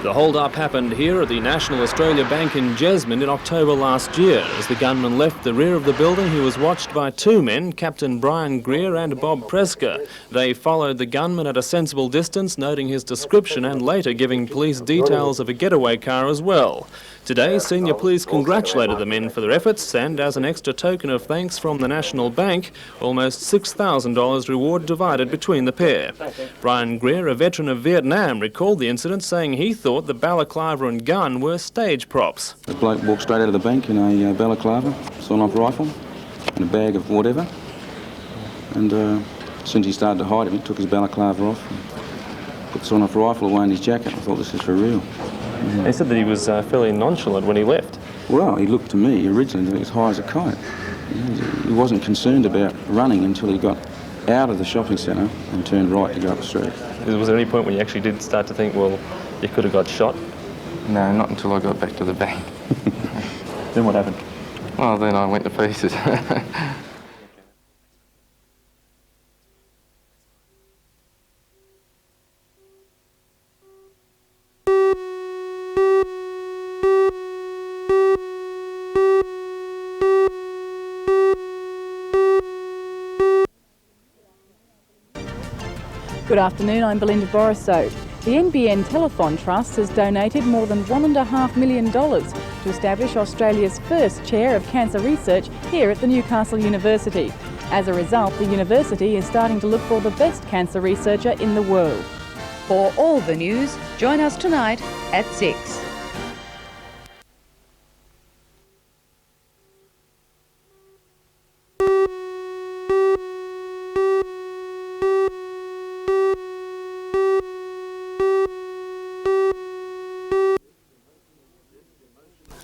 The hold-up happened here at the National Australia Bank in Jesmond in October last year. As the gunman left the rear of the building, he was watched by two men, Captain Brian Greer and Bob Presker. They followed the gunman at a sensible distance, noting his description and later giving police details of a getaway car as well. Today, senior police congratulated the men for their efforts and, as an extra token of thanks from the National Bank, almost $6,000 reward divided between the pair. Brian Greer, a veteran of Vietnam, recalled the incident, saying he thought the balaclava and gun were stage props. The bloke walked straight out of the bank in a balaclava, sawn-off rifle, and a bag of whatever. And as soon as he started to hide him, he took his balaclava off and put the sawn-off rifle away in his jacket. I thought, this is for real. Yeah. He said that he was fairly nonchalant when he left. Well, he looked to me originally as high as a kite. He wasn't concerned about running until he got out of the shopping centre and turned right to go up the street. Was there any point when you actually did start to think, well, you could have got shot? No, not until I got back to the bank. Then what happened? Well, then I went to pieces. Good afternoon, I'm Belinda Borissow. The NBN Telethon Trust has donated more than $1.5 million to establish Australia's first chair of cancer research here at the Newcastle University. As a result, the university is starting to look for the best cancer researcher in the world. For all the news, join us tonight at 6.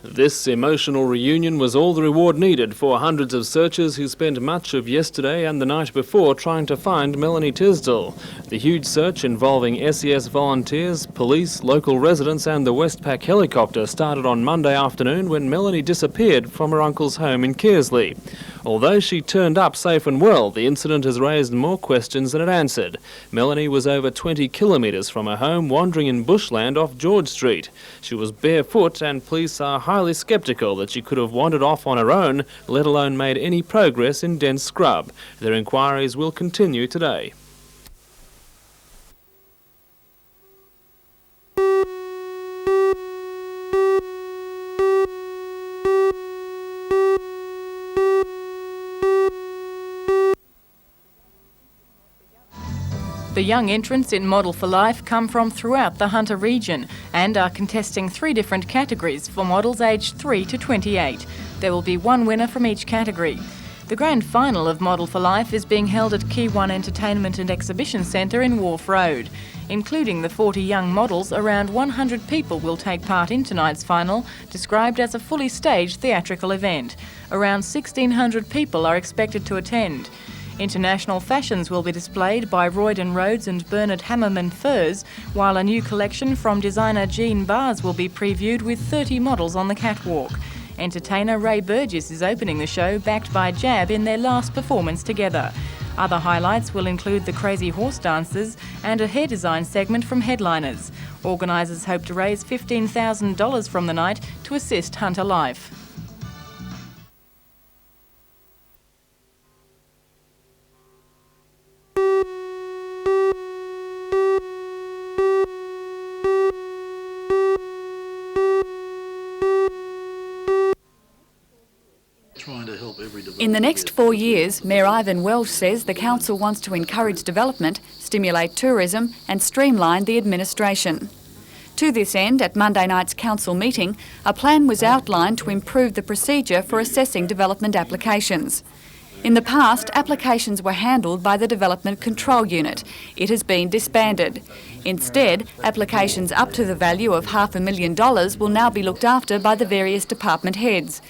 This emotional reunion was all the reward needed for hundreds of searchers who spent much of yesterday and the night before trying to find Melanie Tisdale. The huge search involving SES volunteers, police, local residents and the Westpac helicopter started on Monday afternoon when Melanie disappeared from her uncle's home in Kearsley. Although she turned up safe and well, the incident has raised more questions than it answered. Melanie was over 20 kilometres from her home, wandering in bushland off George Street. She was barefoot and police are highly sceptical that she could have wandered off on her own, let alone made any progress in dense scrub. Their inquiries will continue today. The young entrants in Model for Life come from throughout the Hunter region and are contesting 3 different categories for models aged 3 to 28. There will be one winner from each category. The grand final of Model for Life is being held at Key One Entertainment and Exhibition Centre in Wharf Road. Including the 40 young models, around 100 people will take part in tonight's final, described as a fully staged theatrical event. Around 1,600 people are expected to attend. International fashions will be displayed by Royden Rhodes and Bernard Hammerman Furs, while a new collection from designer Jean Bars will be previewed with 30 models on the catwalk. Entertainer Ray Burgess is opening the show, backed by Jab in their last performance together. Other highlights will include the Crazy Horse Dancers and a hair design segment from Headliners. Organisers hope to raise $15,000 from the night to assist Hunter Life. In the next 4 years, Mayor Ivan Welsh says the council wants to encourage development, stimulate tourism and streamline the administration. To this end, at Monday night's council meeting, a plan was outlined to improve the procedure for assessing development applications. In the past, applications were handled by the Development Control Unit. It has been disbanded. Instead, applications up to the value of $500,000 will now be looked after by the various department heads.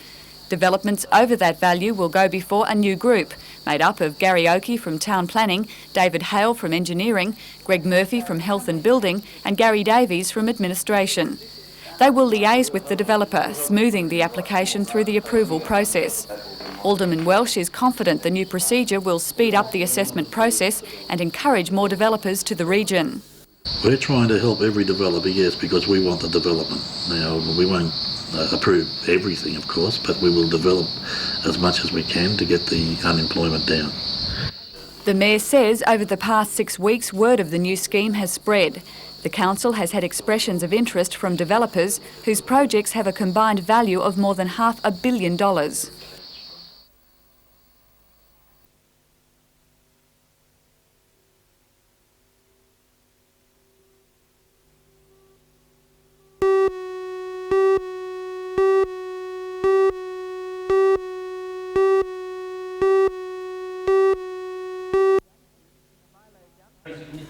Developments over that value will go before a new group, made up of Gary Oakey from Town Planning, David Hale from Engineering, Greg Murphy from Health and Building, and Gary Davies from Administration. They will liaise with the developer, smoothing the application through the approval process. Alderman Welsh is confident the new procedure will speed up the assessment process and encourage more developers to the region. We're trying to help every developer, yes, because we want the development. Now, we won't approve everything, of course, but we will develop as much as we can to get the unemployment down. The Mayor says over the past 6 weeks, word of the new scheme has spread. The council has had expressions of interest from developers whose projects have a combined value of more than $500 million.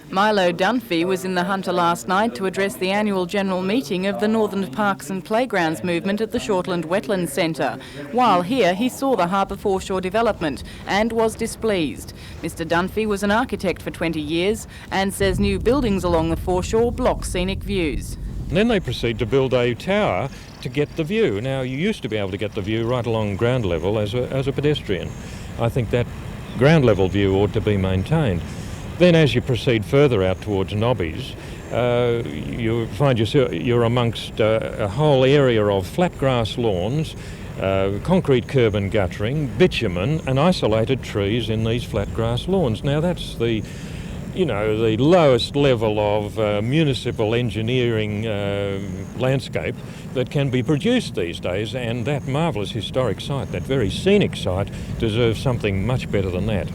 Milo Dunphy was in the Hunter last night to address the annual general meeting of the Northern Parks and Playgrounds movement at the Shortland Wetlands Centre. While here, he saw the harbour foreshore development and was displeased. Mr Dunphy was an architect for 20 years and says new buildings along the foreshore block scenic views. And then they proceed to build a tower to get the view. Now, you used to be able to get the view right along ground level as a pedestrian. I think that ground level view ought to be maintained. Then as you proceed further out towards Nobbies, you find you're amongst a whole area of flat grass lawns, concrete curb and guttering, bitumen and isolated trees in these flat grass lawns. Now that's the lowest level of municipal engineering landscape that can be produced these days, and that marvellous historic site, that very scenic site, deserves something much better than that.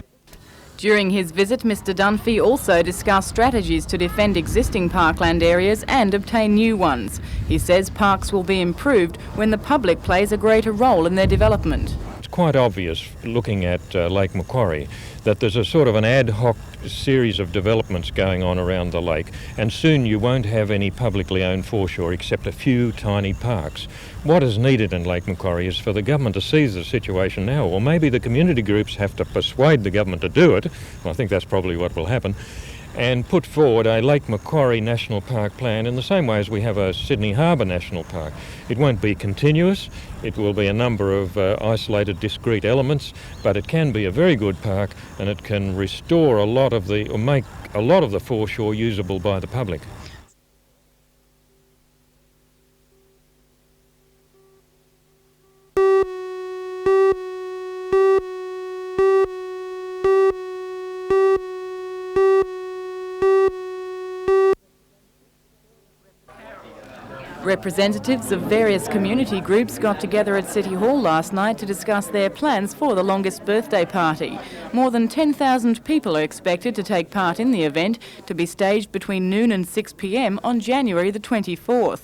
During his visit, Mr Dunphy also discussed strategies to defend existing parkland areas and obtain new ones. He says parks will be improved when the public plays a greater role in their development. It's quite obvious, looking at Lake Macquarie, that there's a sort of an ad hoc series of developments going on around the lake, and soon you won't have any publicly owned foreshore except a few tiny parks. What is needed in Lake Macquarie is for the government to seize the situation now, or maybe the community groups have to persuade the government to do it. I think that's probably what will happen, and put forward a Lake Macquarie National Park plan in the same way as we have a Sydney Harbour National Park. It won't be continuous, it will be a number of isolated discrete elements, but it can be a very good park, and it can restore a lot of the, or make a lot of the foreshore usable by the public. Representatives of various community groups got together at City Hall last night to discuss their plans for the longest birthday party. More than 10,000 people are expected to take part in the event, to be staged between noon and 6 p.m. on January the 24th.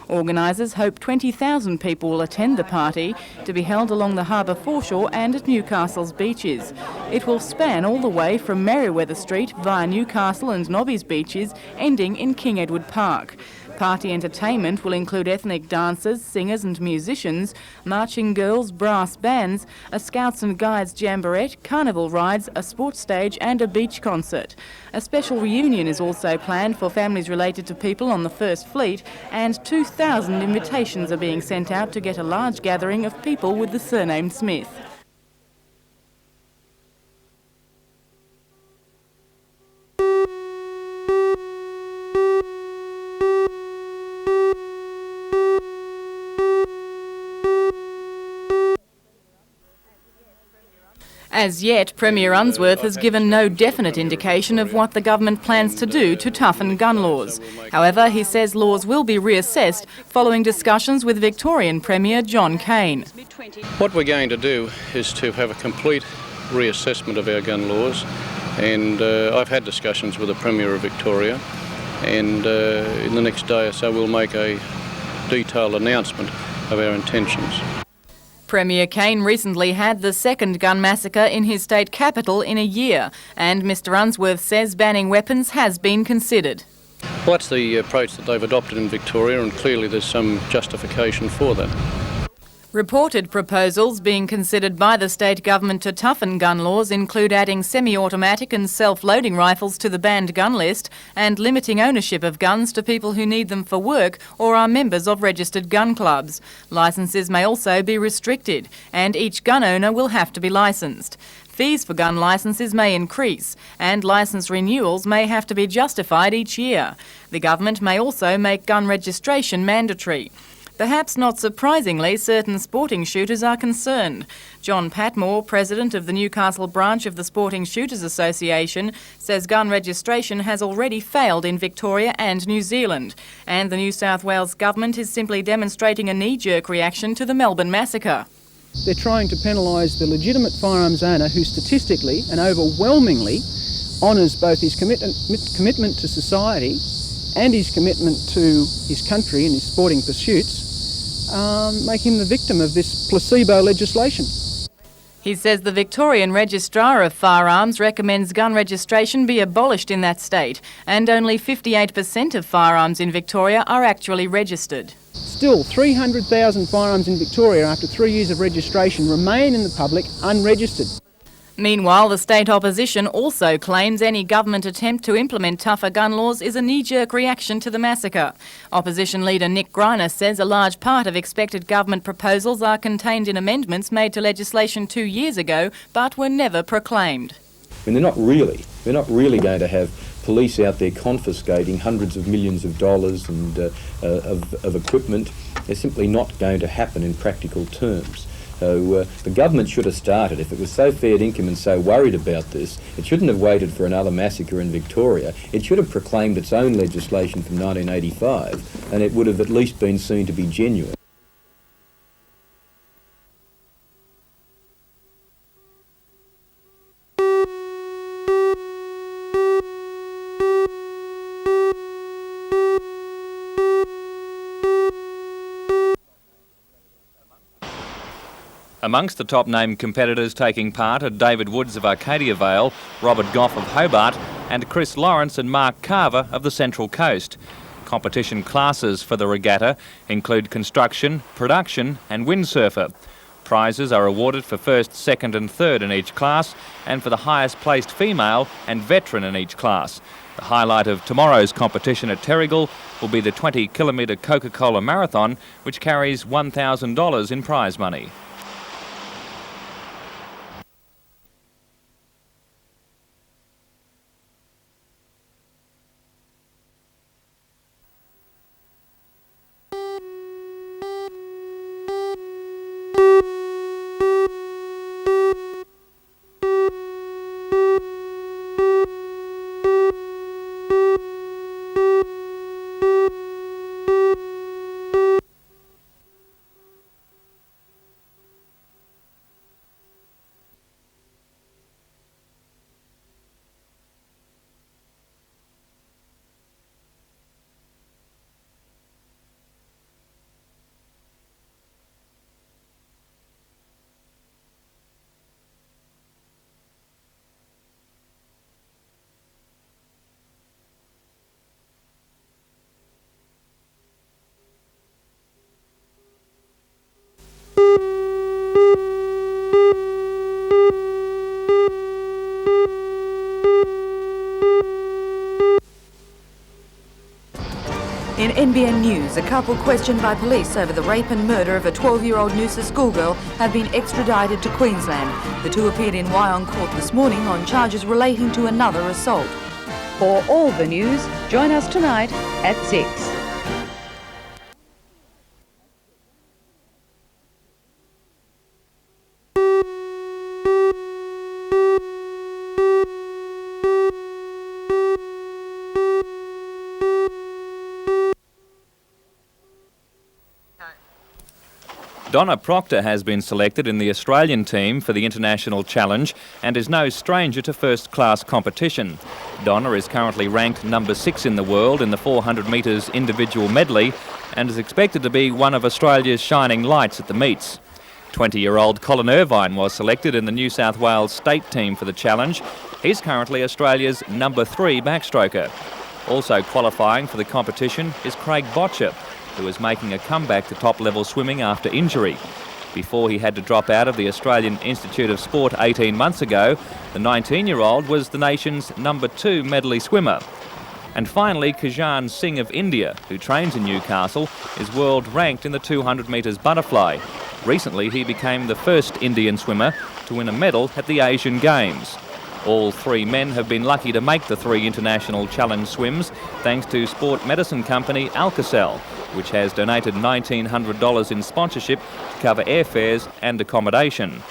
Organisers hope 20,000 people will attend the party, to be held along the harbour foreshore and at Newcastle's beaches. It will span all the way from Merriweather Street via Newcastle and Nobbies beaches, ending in King Edward Park. Party entertainment will include ethnic dancers, singers and musicians, marching girls, brass bands, a Scouts and Guides jamboree, carnival rides, a sports stage and a beach concert. A special reunion is also planned for families related to people on the First Fleet, and 2,000 invitations are being sent out to get a large gathering of people with the surname Smith. As yet, Premier Unsworth has given no definite indication of what the government plans to do to toughen gun laws. However, he says laws will be reassessed following discussions with Victorian Premier John Cain. What we're going to do is to have a complete reassessment of our gun laws, and I've had discussions with the Premier of Victoria, and in the next day or so we'll make a detailed announcement of our intentions. Premier Cain recently had the second gun massacre in his state capital in a year, and Mr Unsworth says banning weapons has been considered. Well, that's the approach that they've adopted in Victoria, and clearly there's some justification for that. Reported proposals being considered by the state government to toughen gun laws include adding semi-automatic and self-loading rifles to the banned gun list and limiting ownership of guns to people who need them for work or are members of registered gun clubs. Licences may also be restricted, and each gun owner will have to be licensed. fees for gun licences may increase and licence renewals may have to be justified each year. The government may also make gun registration mandatory. Perhaps not surprisingly, certain sporting shooters are concerned. John Patmore, president of the Newcastle branch of the Sporting Shooters Association, says gun registration has already failed in Victoria and New Zealand, and the New South Wales government is simply demonstrating a knee-jerk reaction to the Melbourne massacre. They're trying to penalise the legitimate firearms owner who statistically and overwhelmingly honours both his commitment to society and his commitment to his country and his sporting pursuits, make him the victim of this placebo legislation. He says the Victorian Registrar of Firearms recommends gun registration be abolished in that state, and only 58% of firearms in Victoria are actually registered. Still, 300,000 firearms in Victoria after 3 years of registration remain in the public unregistered. Meanwhile, the state opposition also claims any government attempt to implement tougher gun laws is a knee-jerk reaction to the massacre. Opposition leader Nick Greiner says a large part of expected government proposals are contained in amendments made to legislation 2 years ago but were never proclaimed. I mean, we're not really going to have police out there confiscating hundreds of millions of dollars and of equipment. They're simply not going to happen in practical terms. So the government should have started. If it was so fair dinkum and so worried about this, it shouldn't have waited for another massacre in Victoria. It should have proclaimed its own legislation from 1985, and it would have at least been seen to be genuine. Amongst the top-named competitors taking part are David Woods of Arcadia Vale, Robert Goff of Hobart and Chris Lawrence and Mark Carver of the Central Coast. Competition classes for the regatta include construction, production and windsurfer. Prizes are awarded for first, second and third in each class and for the highest placed female and veteran in each class. The highlight of tomorrow's competition at Terrigal will be the 20-kilometre Coca-Cola Marathon, which carries $1,000 in prize money. In NBN News, a couple questioned by police over the rape and murder of a 12-year-old Noosa schoolgirl have been extradited to Queensland. The two appeared in Wyong Court this morning on charges relating to another assault. For all the news, join us tonight at 6. Donna Proctor has been selected in the Australian team for the International Challenge and is no stranger to first-class competition. Donna is currently ranked number 6 in the world in the 400 metres individual medley and is expected to be one of Australia's shining lights at the meets. 20-year-old Colin Irvine was selected in the New South Wales state team for the challenge. He's currently Australia's number 3 backstroker. Also qualifying for the competition is Craig Botcher, who is making a comeback to top-level swimming after injury. Before he had to drop out of the Australian Institute of Sport 18 months ago, the 19-year-old was the nation's number 2 medley swimmer. And finally, Kajan Singh of India, who trains in Newcastle, is world ranked in the 200 metres butterfly. Recently, he became the first Indian swimmer to win a medal at the Asian Games. All three men have been lucky to make the 3 international challenge swims thanks to sport medicine company Alka-Self, which has donated $1,900 in sponsorship to cover airfares and accommodation.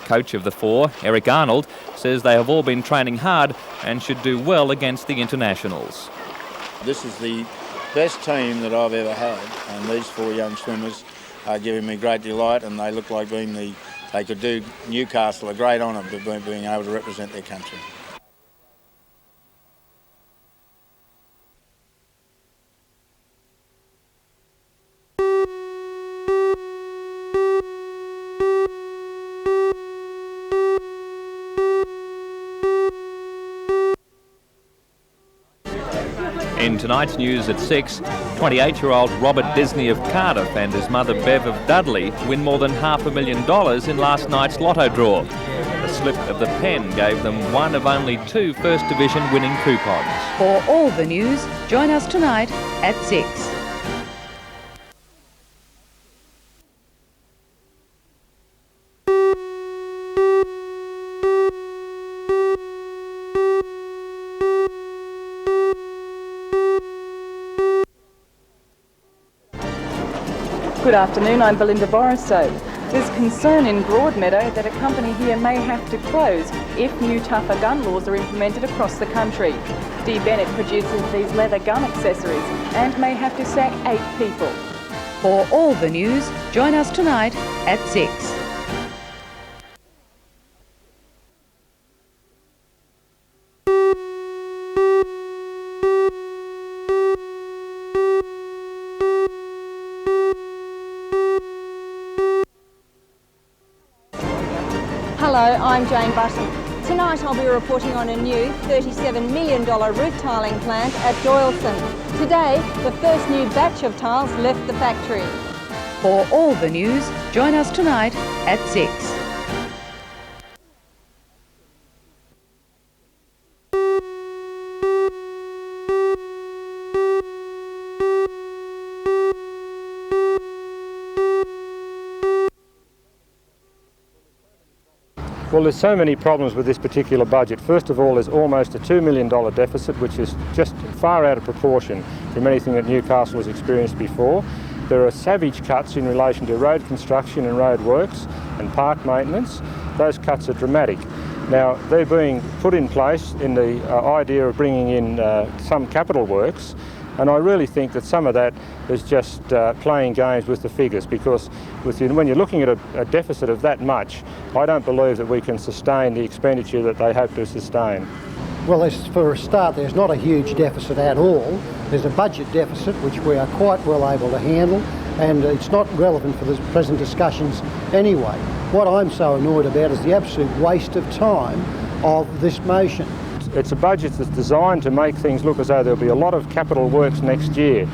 Coach of the 4, Eric Arnold, says they have all been training hard and should do well against the internationals. This is the best team that I've ever had, and these 4 young swimmers are giving me great delight, and they look like they could do Newcastle a great honour being able to represent their country. In tonight's news at 6, 28-year-old Robert Disney of Cardiff and his mother Bev of Dudley win more than $500,000 in last night's Lotto draw. A slip of the pen gave them one of only 2 First Division winning coupons. For all the news, join us tonight at 6. Good afternoon, I'm Belinda Borisow. There's concern in Broadmeadow that a company here may have to close if new tougher gun laws are implemented across the country. D. Bennett produces these leather gun accessories and may have to sack 8 people. For all the news, join us tonight at 6. Hello, I'm Jane Button. Tonight I'll be reporting on a new $37 million roof tiling plant at Doyalson. Today, the first new batch of tiles left the factory. For all the news, join us tonight at 6. Well, there's so many problems with this particular budget. First of all, there's almost a $2 million deficit, which is just far out of proportion from anything that Newcastle has experienced before. There are savage cuts in relation to road construction and road works and park maintenance. Those cuts are dramatic. Now, they're being put in place in the idea of bringing in some capital works, and I really think that some of that is just playing games with the figures, because when you're looking at a deficit of that much, I don't believe that we can sustain the expenditure that they hope to sustain. Well, for a start, there's not a huge deficit at all. There's a budget deficit which we are quite well able to handle, and it's not relevant for the present discussions anyway. What I'm so annoyed about is the absolute waste of time of this motion. It's a budget that's designed to make things look as though there'll be a lot of capital works next year,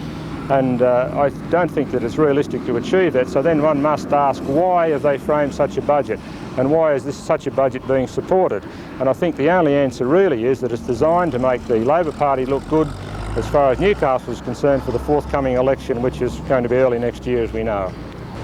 and I don't think that it's realistic to achieve that. So then one must ask, why have they framed such a budget, and why is such a budget being supported? And I think the only answer really is that it's designed to make the Labor Party look good as far as Newcastle is concerned for the forthcoming election, which is going to be early next year, as we know.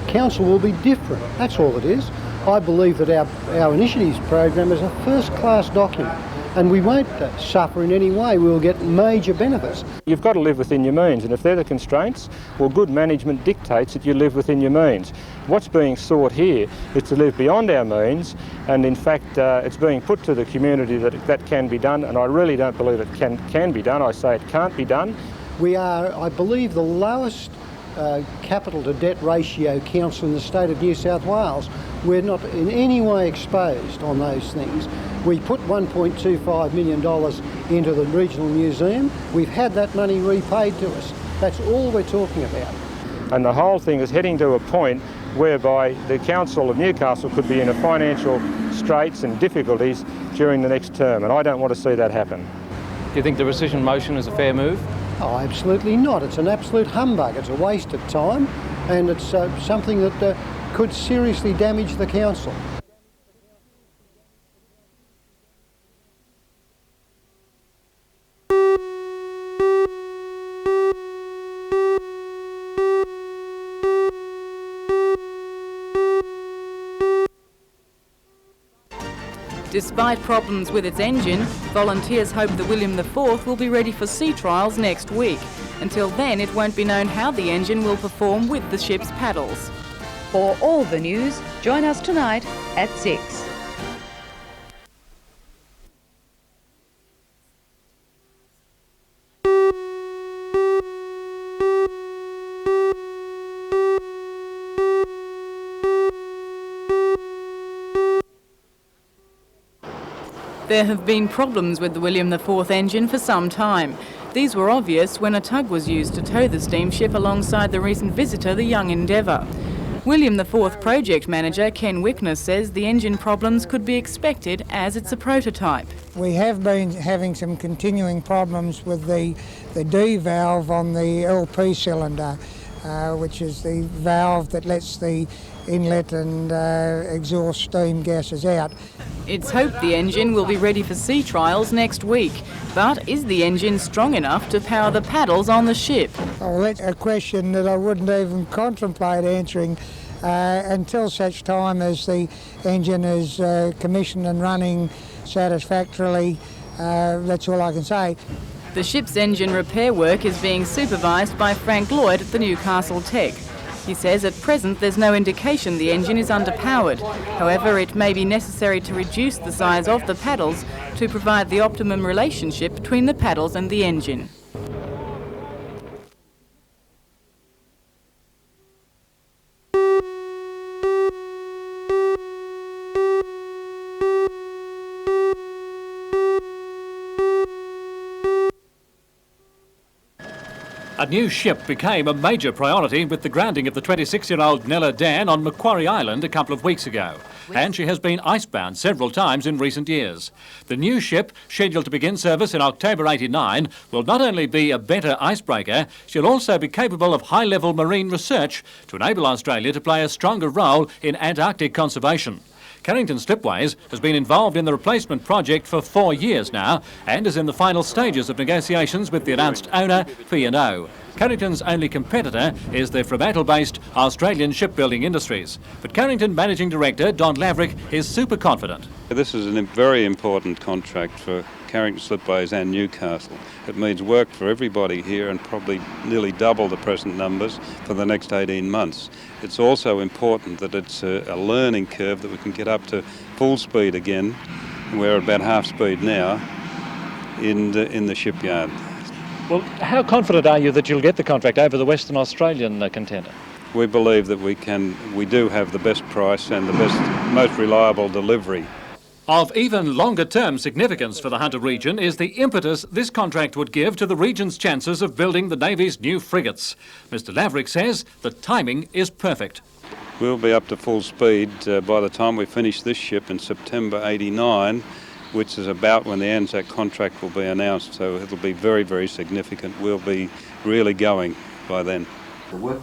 Council will be different, that's all it is. I believe that our initiatives program is a first-class document, and we won't suffer in any way. We'll get major benefits. You've got to live within your means, and if they're the constraints, well, good management dictates that you live within your means. What's being sought here is to live beyond our means, and in fact it's being put to the community that can be done, and I really don't believe it can be done. I say it can't be done. We are, I believe, the lowest capital to debt ratio council in the state of New South Wales. We're not in any way exposed on those things. We put $1.25 million into the regional museum. We've had that money repaid to us. That's all we're talking about. And the whole thing is heading to a point whereby the Council of Newcastle could be in a financial straits and difficulties during the next term, and I don't want to see that happen. Do you think the rescission motion is a fair move? Oh, absolutely not. It's an absolute humbug. It's a waste of time, and it's something that could seriously damage the council. Despite problems with its engine, volunteers hope the William IV will be ready for sea trials next week. Until then, it won't be known how the engine will perform with the ship's paddles. For all the news, join us tonight at 6. There have been problems with the William IV engine for some time. These were obvious when a tug was used to tow the steamship alongside the recent visitor, the Young Endeavour. William IV project manager Ken Wickner says the engine problems could be expected as it's a prototype. We have been having some continuing problems with the D valve on the LP cylinder, which is the valve that lets the inlet and exhaust steam gases out. It's hoped the engine will be ready for sea trials next week. But is the engine strong enough to power the paddles on the ship? Well, that's a question that I wouldn't even contemplate answering until such time as the engine is commissioned and running satisfactorily. That's all I can say. The ship's engine repair work is being supervised by Frank Lloyd at the Newcastle Tech. He says at present there's no indication the engine is underpowered. However, it may be necessary to reduce the size of the paddles to provide the optimum relationship between the paddles and the engine. A new ship became a major priority with the grounding of the 26-year-old Nella Dan on Macquarie Island a couple of weeks ago. And she has been icebound several times in recent years. The new ship, scheduled to begin service in October '89, will not only be a better icebreaker, she'll also be capable of high-level marine research to enable Australia to play a stronger role in Antarctic conservation. Carrington Slipways has been involved in the replacement project for 4 years now and is in the final stages of negotiations with the announced owner, P&O. Carrington's only competitor is the Fremantle-based Australian Shipbuilding Industries. But Carrington Managing Director Don Laverick is super confident. This is a very important contract for Carrington Slipways and Newcastle. It means work for everybody here and probably nearly double the present numbers for the next 18 months. It's also important that it's a learning curve that we can get up to full speed again. We're at about half speed now in the shipyard. Well, how confident are you that you'll get the contract over the Western Australian contender? We believe that we do have the best price and the most reliable delivery. Of even longer-term significance for the Hunter region is the impetus this contract would give to the region's chances of building the Navy's new frigates. Mr Laverick says the timing is perfect. We'll be up to full speed by the time we finish this ship in September '89, which is about when the Anzac contract will be announced, so it'll be very, very significant. We'll be really going by then.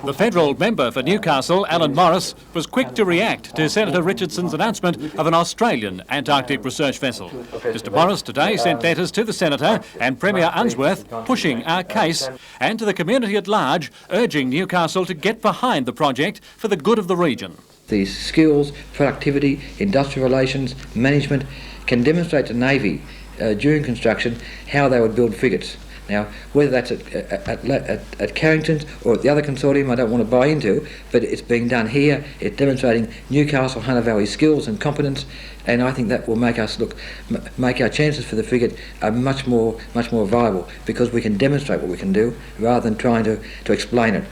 The federal member for Newcastle, Alan Morris, was quick to react to Senator Richardson's announcement of an Australian Antarctic research vessel. Mr Morris today sent letters to the Senator and Premier Unsworth pushing our case, and to the community at large urging Newcastle to get behind the project for the good of the region. These skills, productivity, industrial relations, management can demonstrate to the Navy during construction how they would build frigates. Now, whether that's at Carrington or at the other consortium, I don't want to buy into, but it's being done here. It's demonstrating Newcastle, Hunter Valley skills and competence, and I think that will make us make our chances for the frigate much more viable, because we can demonstrate what we can do rather than trying to explain it.